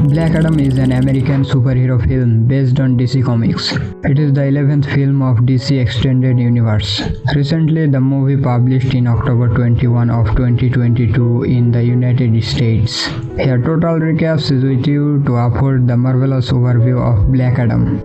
Black Adam is an American superhero film based on DC Comics. It is the 11th film of DC Extended Universe. Recently, the movie published in October 21 of 2022 in the United States. Here, Total Recaps is with you to afford the marvelous overview of Black Adam.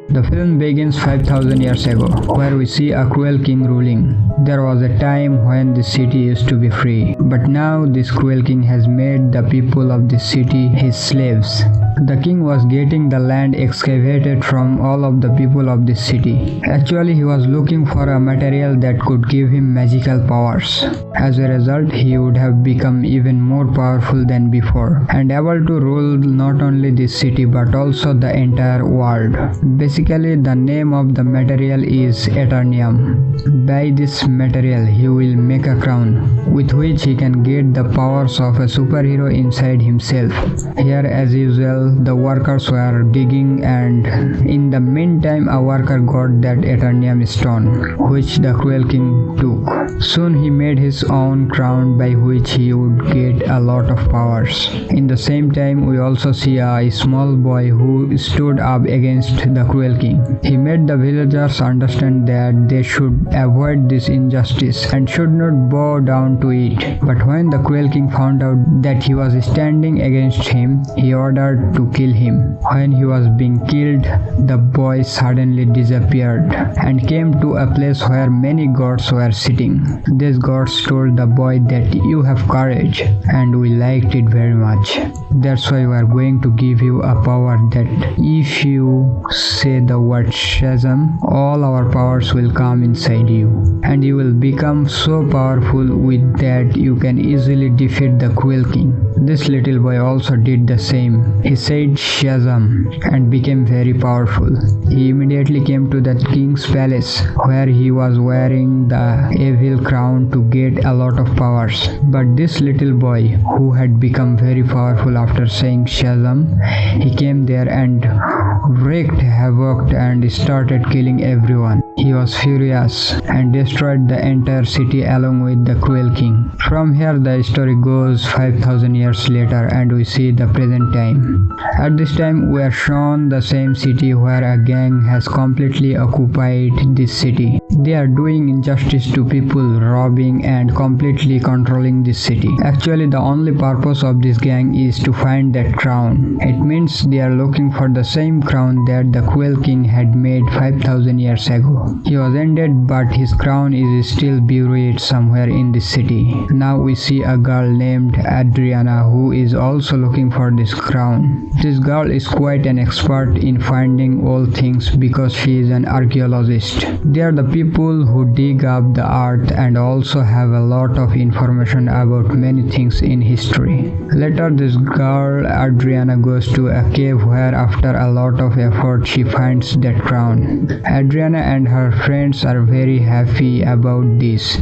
The film begins 5,000 years ago, where we see a cruel king ruling. There was a time when this city used to be free, but now this cruel king has made the people of this city his slaves. The king was getting the land excavated from all of the people of this city. Actually, he was looking for a material that could give him magical powers. As a result, he would have become even more powerful than before, and able to rule not only this city but also the entire world. Basically, the name of the material is Eternium. By this material, he will make a crown, with which he can get the powers of a superhero inside himself. Here, as usual, the workers were digging, and in the meantime, a worker got that Eternium stone, which the cruel king took. Soon he made his own crown by which he would get a lot of powers. In the same time, we also see a small boy who stood up against the cruel king. He made the villagers understand that they should avoid this injustice and should not bow down to it. But when the cruel king found out that he was standing against him, he ordered to kill him. When he was being killed, the boy suddenly disappeared and came to a place where many gods were sitting. These gods told the boy that you have courage, and we liked it very much. That's why we are going to give you a power that if you say the word shazam, all our powers will come inside you, and you will become so powerful with that you can easily defeat the cruel king. This little boy also did the same. He said shazam and became very powerful. He immediately came to the king's palace, where he was wearing the evil crown to get a lot of powers. But this little boy, who had become very powerful after saying shazam, he came there and wreaked havoc and started killing everyone. He was furious and destroyed the entire city along with the cruel king. From here, the story goes 5,000 years later, and we see the present time. At this time, we are shown the same city where a gang has completely occupied this city. They are doing injustice to people, robbing and completely controlling this city. Actually, the only purpose of this gang is to find that crown. It means they are looking for the same crown that the cruel king had made 5,000 years ago. He was ended, but his crown is still buried somewhere in this city. Now we see a girl named Adriana who is also looking for this crown. This girl is quite an expert in finding old things because she is an archaeologist. They are the people who dig up the earth and also have a lot of information about many things in history. Later, this girl Adriana goes to a cave where after a lot of effort she finds that crown. Adriana and her friends are very happy about this.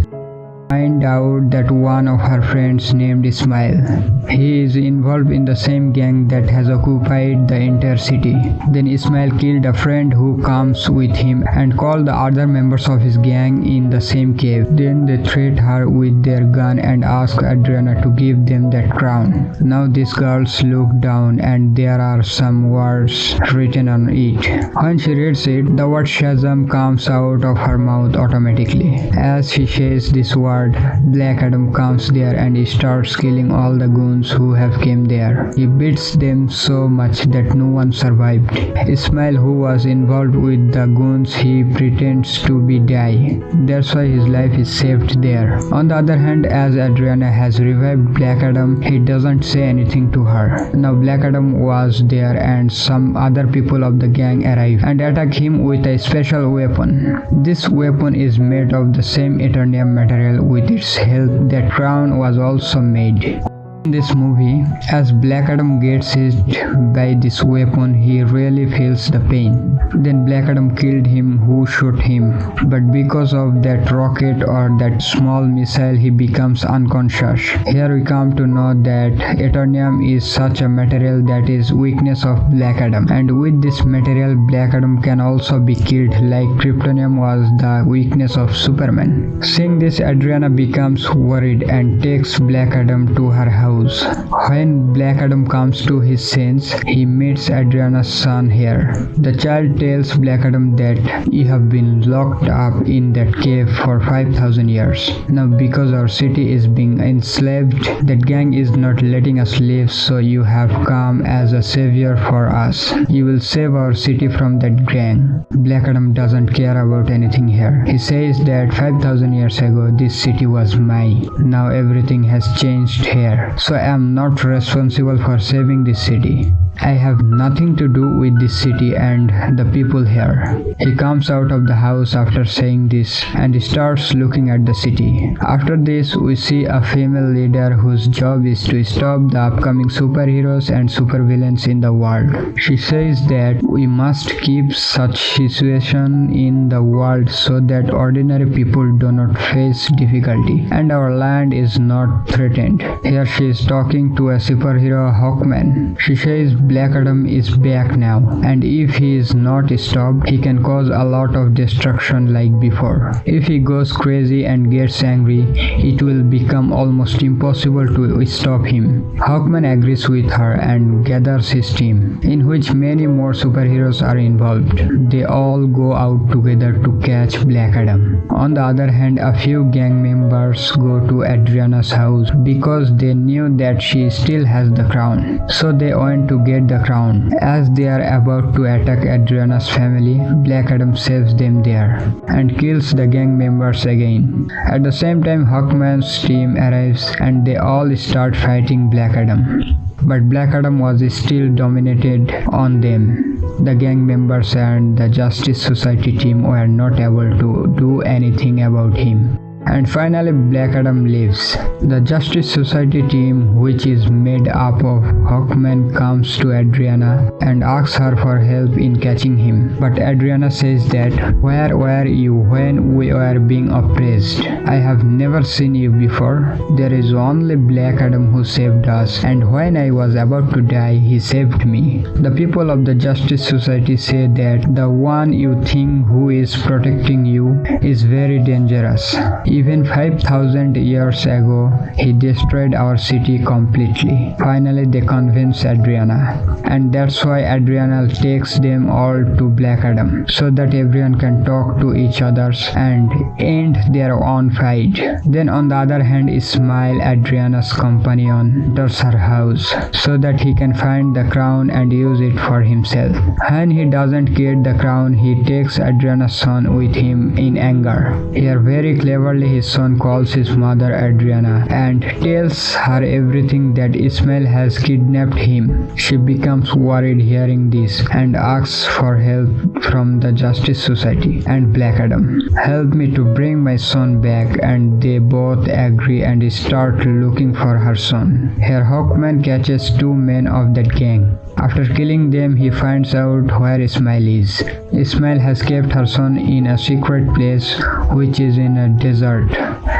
Find out that one of her friends named Ismail. He is involved in the same gang that has occupied the entire city. Then Ismail killed a friend who comes with him and called the other members of his gang in the same cave. Then they threat her with their gun and ask Adriana to give them that crown. Now these girls look down and there are some words written on it. When she reads it, the word shazam comes out of her mouth automatically. As she says this word, Black Adam comes there and he starts killing all the goons who have came there. He beats them so much that no one survived. Ismail, who was involved with the goons, he pretends to be dead. That's why his life is saved there. On the other hand, as Adriana has revived Black Adam, he doesn't say anything to her. Now Black Adam was there and some other people of the gang arrive and attack him with a special weapon. This weapon is made of the same Eternium material. With its help, that crown was also made. In this movie, as Black Adam gets hit by this weapon, he really feels the pain. Then Black Adam killed him who shot him, but because of that rocket or that small missile, he becomes unconscious. Here we come to know that Eternium is such a material that is weakness of Black Adam, and with this material Black Adam can also be killed like Kryptonium was the weakness of Superman. Seeing this, Adriana becomes worried and takes Black Adam to her house. house. When Black Adam comes to his sense, he meets Adriana's son here. The child tells Black Adam that you have been locked up in that cave for 5,000 years. Now because our city is being enslaved, that gang is not letting us live, so you have come as a savior for us. You will save our city from that gang. Black Adam doesn't care about anything here. He says that 5,000 years ago this city was mine. Now everything has changed here, so I am not responsible for saving this city. I have nothing to do with this city and the people here. He comes out of the house after saying this and starts looking at the city. After this, we see a female leader whose job is to stop the upcoming superheroes and supervillains in the world. She says that we must keep such situation in the world so that ordinary people do not face difficulty and our land is not threatened. Here she is talking to a superhero, Hawkman. She says Black Adam is back now, and if he is not stopped, he can cause a lot of destruction like before. If he goes crazy and gets angry, it will become almost impossible to stop him. Hawkman agrees with her and gathers his team, in which many more superheroes are involved. They all go out together to catch Black Adam. On the other hand, a few gang members go to Adriana's house because they knew that she still has the crown, so they went to get the crown. As they are about to attack Adriana's family, Black Adam saves them there and kills the gang members again. At the same time, Hawkman's team arrives and they all start fighting Black Adam. But Black Adam was still dominated on them. The gang members and the Justice Society team were not able to do anything about him. And finally, Black Adam leaves. The Justice Society team, which is made up of Hawkman, comes to Adriana and asks her for help in catching him. But Adriana says that, "Where were you when we were being oppressed? I have never seen you before. There is only Black Adam who saved us, and when I was about to die, he saved me." The people of the Justice Society say that the one you think who is protecting you is very dangerous. Even 5,000 years ago, he destroyed our city completely. Finally, they convince Adriana, and that's why Adriana takes them all to Black Adam, so that everyone can talk to each other and end their own fight. Then on the other hand, Ismail, Adriana's companion, enters her house so that he can find the crown and use it for himself. When he doesn't get the crown, he takes Adriana's son with him in anger. Here, very cleverly, his son calls his mother Adriana and tells her everything, that Ismail has kidnapped him. She becomes worried hearing this and asks for help from the Justice Society and Black Adam. "Help me to bring my son back," and they both agree and start looking for her son. Here Hawkman catches two men of that gang. After killing them, he finds out where Ismail is. Ismail has kept her son in a secret place, which is in a desert.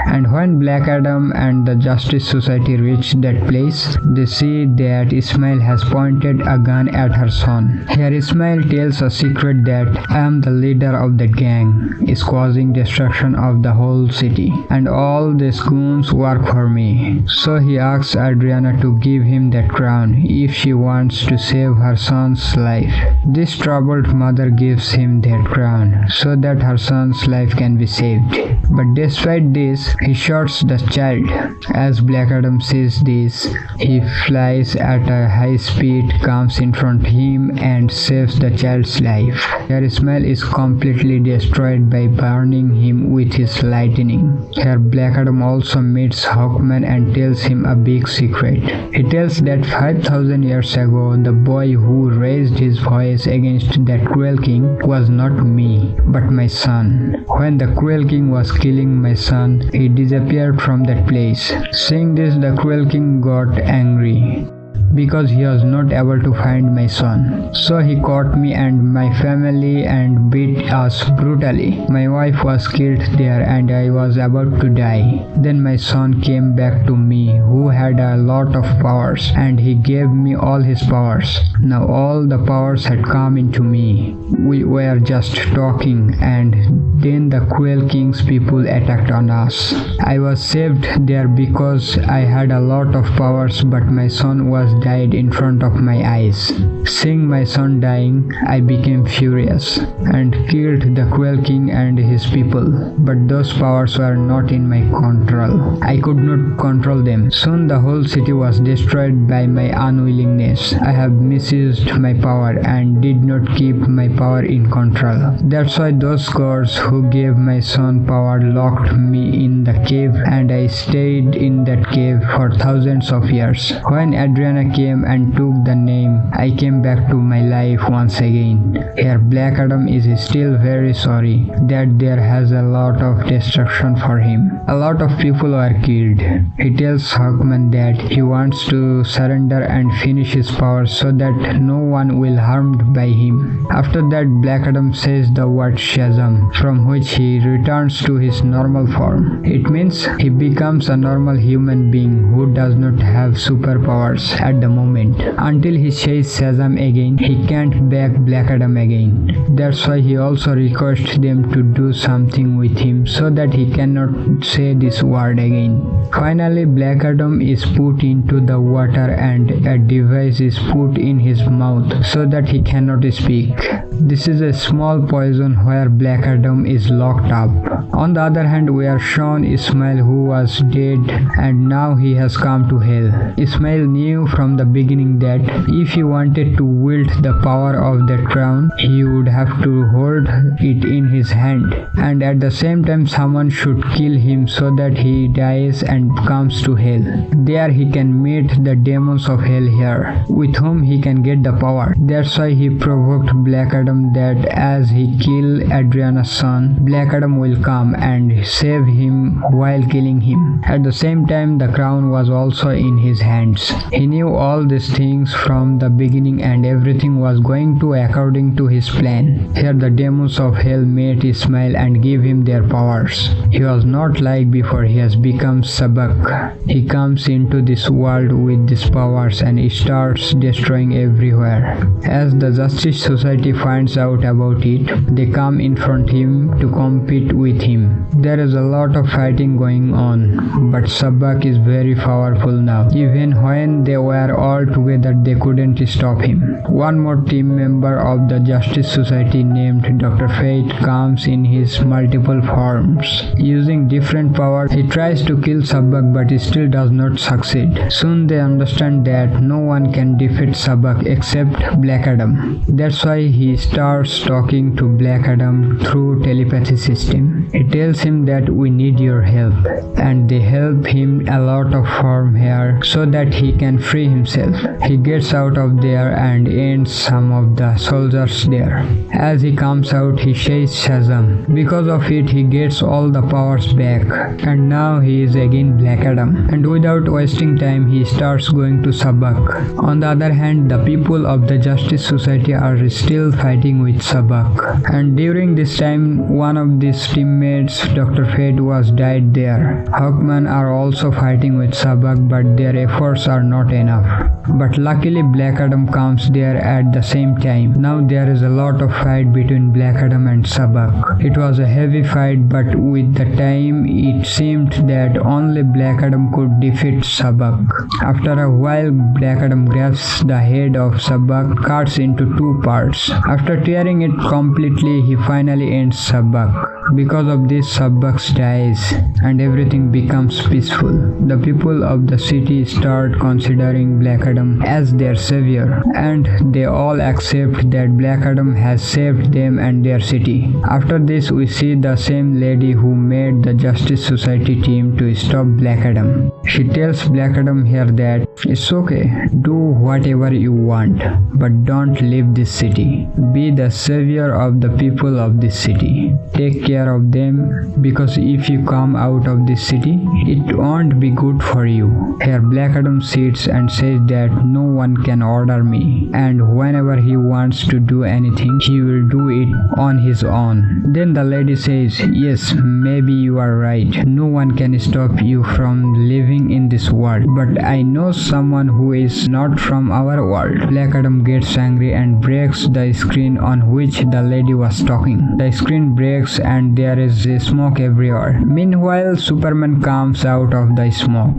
And when Black Adam and the Justice Society reach that place, they see that Ismail has pointed a gun at her son. Here Ismail tells a secret that, "I am the leader of that gang, is causing destruction of the whole city, and all these goons work for me." So he asks Adriana to give him that crown if she wants to save her son's life. This troubled mother gives him that crown so that her son's life can be saved. But despite this, he shoots the child. As Black Adam sees this, he flies at a high speed, comes in front of him and saves the child's life. Here Ismail is completely destroyed by burning him with his lightning. Here Black Adam also meets Hawkman and tells him a big secret. He tells that 5,000 years ago, the boy who raised his voice against that cruel king was not me, but my son. When the cruel king was killing my son, he disappeared from that place. Seeing this, the cruel king got angry. because he was not able to find my son. So he caught me and my family and beat us brutally. My wife was killed there and I was about to die. Then my son came back to me, who had a lot of powers, and he gave me all his powers. Now all the powers had come into me. We were just talking, and then the cruel king's people attacked on us. I was saved there because I had a lot of powers, but my son was died in front of my eyes. Seeing my son dying, I became furious and killed the cruel king and his people. But those powers were not in my control. I could not control them. Soon the whole city was destroyed by my unwillingness. I have misused my power and did not keep my power in control. That's why those gods who gave my son power locked me in the cave, and I stayed in that cave for thousands of years. When Adriana came and took the name, I came back to my life once again. Here Black Adam is still very sorry that there has a lot of destruction for him. A lot of people were killed. He tells Hawkman that he wants to surrender and finish his power so that no one will harmed by him. After that, Black Adam says the word shazam, from which he returns to his normal form. It means he becomes a normal human being who does not have superpowers at the moment. Until he says shazam again, he can't back Black Adam again. That's why he also requests them to do something with him so that he cannot say this word again. Finally, Black Adam is put into the water and a device is put in his mouth so that he cannot speak. This is a small poison where Black Adam is locked up. On the other hand, we are shown Ismail, who was dead and now he has come to hell. Ismail knew from the beginning that if he wanted to wield the power of that crown, he would have to hold it in his hand, and at the same time someone should kill him so that he dies and comes to hell. There he can meet the demons of hell here, with whom he can get the power. That's why he provoked Black Adam that as he kill Adriana's son, Black Adam will come and save him while killing him. At the same time, the crown was also in his hands. He knew all these things from the beginning and everything was going to according to his plan. Here the demons of hell met Ismail and gave him their powers. He was not like before. He has become Sabak. He comes into this world with these powers and starts destroying everywhere. As the Justice Society finds out about it, they come in front of him to compete with him. There is a lot of fighting going on, but Sabak is very powerful now. Even when they were all together, they couldn't stop him. One more team member of the Justice Society named Dr. Fate comes in his multiple forms. Using different powers, he tries to kill Sabak but he still does not succeed. Soon they understand that no one can defeat Sabak except Black Adam. That's why he starts talking to Black Adam through telepathy system. He tells him that we need your help, and they help him a lot of form here so that he can free himself. He gets out of there and ends some of the soldiers there. As he comes out, he says Shazam. Because of it, he gets all the powers back, and now he is again Black Adam. And without wasting time, he starts going to Sabak. On the other hand, the people of the Justice Society are still fighting with Sabak. And during this time, one of these teammates, Dr. Fate, was died there. Hawkman are also fighting with Sabak, but their efforts are not enough. But luckily Black Adam comes there at the same time. Now there is a lot of fight between Black Adam and Sabak. It was a heavy fight, but with the time it seemed that only Black Adam could defeat Sabak. After a while, Black Adam grabs the head of Sabak, cuts into two parts. After tearing it completely, he finally ends Sabak. Because of this, Sabak dies and everything becomes peaceful. The people of the city start considering Black Adam as their savior, and they all accept that Black Adam has saved them and their city. After this, we see the same lady who made the Justice Society team to stop Black Adam. She tells Black Adam here that it's okay, do whatever you want, but don't leave this city. be the savior of the people of this city. Take care of them, because if you come out of this city, it won't be good for you. Here Black Adam sits and says that no one can order me, and whenever he wants to do anything, he will do it on his own. Then the lady says, yes, maybe you are right. No one can stop you from living in this world, but I know someone who is not from our world. Black Adam gets angry and breaks the screen on which the lady was talking. The screen breaks and there is smoke everywhere. Meanwhile, Superman comes out of the smoke.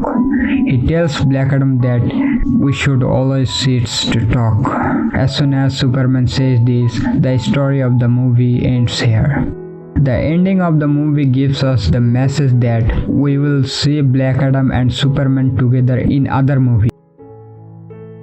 He tells Black Adam that we should always sit to talk. As soon as Superman says this, the story of the movie ends here. The ending of the movie gives us the message that we will see Black Adam and Superman together in other movies.